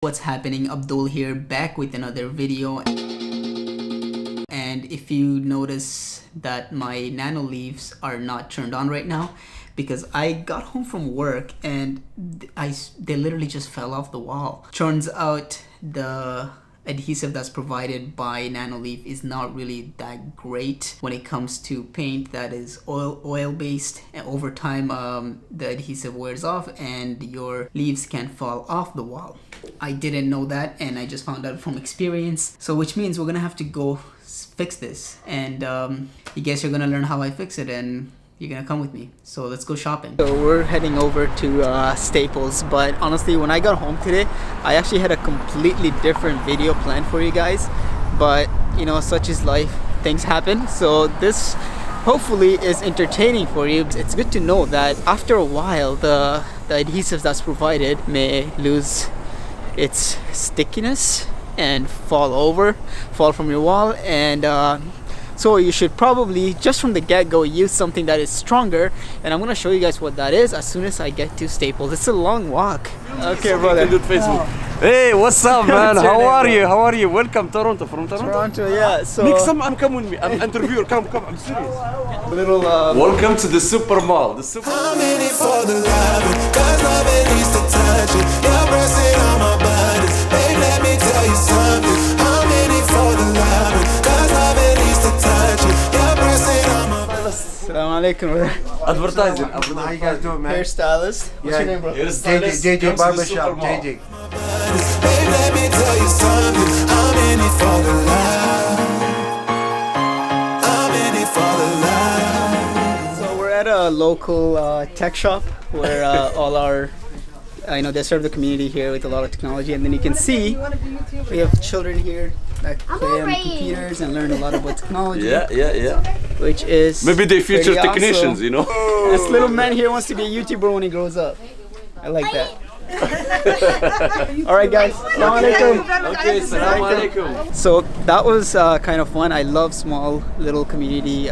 What's happening? Abdul here, back with another video. And if you notice that my Nanoleafs are not turned on right now, because I got home from work and they literally just fell off the wall. Turns out the adhesive that's provided by Nanoleaf is not really that great when it comes to paint that is oil based, and over time the adhesive wears off and your leaves can fall off the wall. I didn't know that, and I just found out from experience, so which means we're gonna have to go fix this, and you guys are gonna learn how I fix it, and you're gonna come with me. So let's go shopping. So we're heading over to Staples, but honestly when I got home today I actually had a completely different video planned for you guys, but you know, such is life, things happen. So this hopefully is entertaining for you. It's good to know that after a while the adhesives that's provided may lose its stickiness and fall from your wall, and so you should probably just from the get-go use something that is stronger, and I'm gonna show you guys what that is as soon as I get to Staples. It's a long walk. Okay, brother. Hey, what's up, man? How are you? How are you? Welcome, Toronto. From Toronto? Toronto, yeah. So make some and come with me. I'm interviewer. Come. I'm serious. Little welcome to the super mall. The super. I'm in it for the love, 'cause loving needs to touch it. You're pressing on my buttons. Babe, let me tell you something. I'm in it for the love, 'cause loving needs to touch it. You're pressing on my buttons. Assalamu alaikum, brother. Advertising. How you guys doing, man? Hairstylist. What's your name, bro? JJ Barbershop, JJ. Babe, let me tell you something. I'm in it for the love. I'm in it for the love. So we're at a local tech shop where all our they serve the community here with a lot of technology, and then you can see we have children here that play on computers and learn a lot about technology. Yeah. Which is maybe they future pretty technicians, awesome. you know. This little man here wants to be a YouTuber when he grows up. I like that. All right, guys. Assalamu alaikum. Okay, assalamu alaikum. So that was kind of fun. I love small little community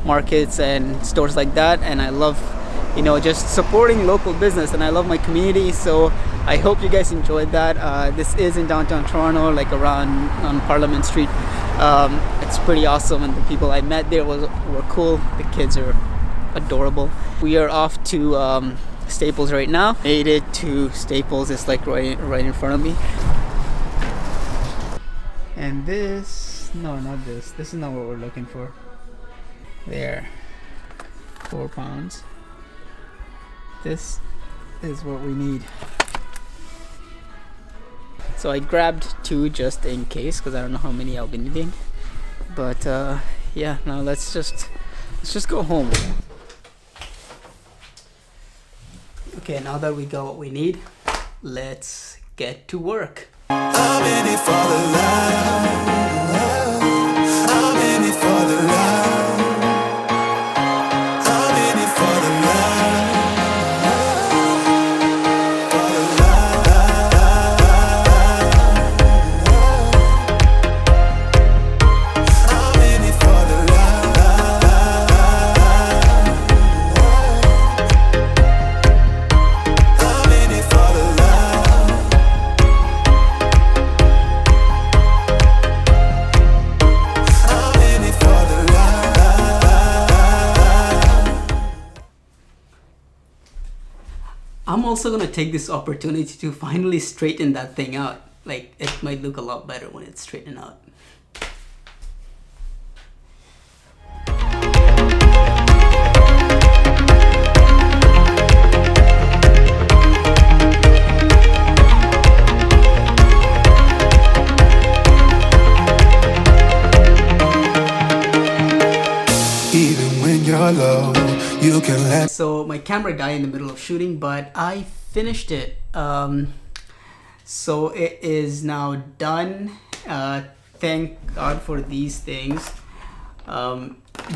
markets and stores like that, and I love just supporting local business, and I love my community, so I hope you guys enjoyed that. This is in downtown Toronto, like around on Parliament Street. It's pretty awesome, and the people I met there were cool. The kids are adorable. We are off to Staples right now. Made it to Staples. It's like right in front of me. And this, no, not this. This is not what we're looking for. There, £4. This is what we need. So I grabbed 2 just in case, because I don't know how many I'll be needing. But yeah, now let's just go home. Okay, now that we got what we need, let's get to work. I'm in it for the love. I'm in it for the love. I'm in it for the love. For the love. I'm in it for the love. I'm in it for the love. I'm in it for the love. I'm also gonna take this opportunity to finally straighten that thing out. Like, it might look a lot better when it's straightened out. Even when you're low, you can let. So my camera died in the middle of shooting, but I finished it. So it is now done. Thank God for these things.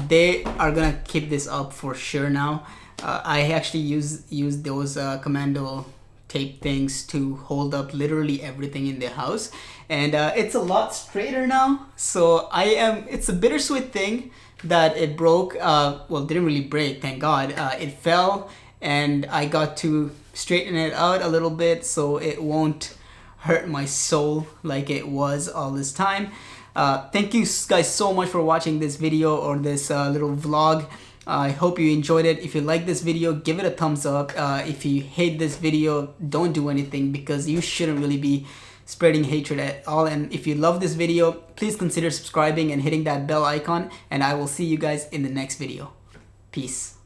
They are gonna keep this up for sure now. I actually use those commando tape things to hold up literally everything in the house, and it's a lot straighter now. So it's a bittersweet thing that it broke. Well, it didn't really break, thank God. It fell, and I got to straighten it out a little bit so it won't hurt my soul like it was all this time. Thank you guys so much for watching this video or this little vlog. I hope you enjoyed it. If you like this video, give it a thumbs up. If you hate this video, don't do anything, because you shouldn't really be spreading hatred at all. And if you love this video, please consider subscribing and hitting that bell icon, and I will see you guys in the next video. Peace.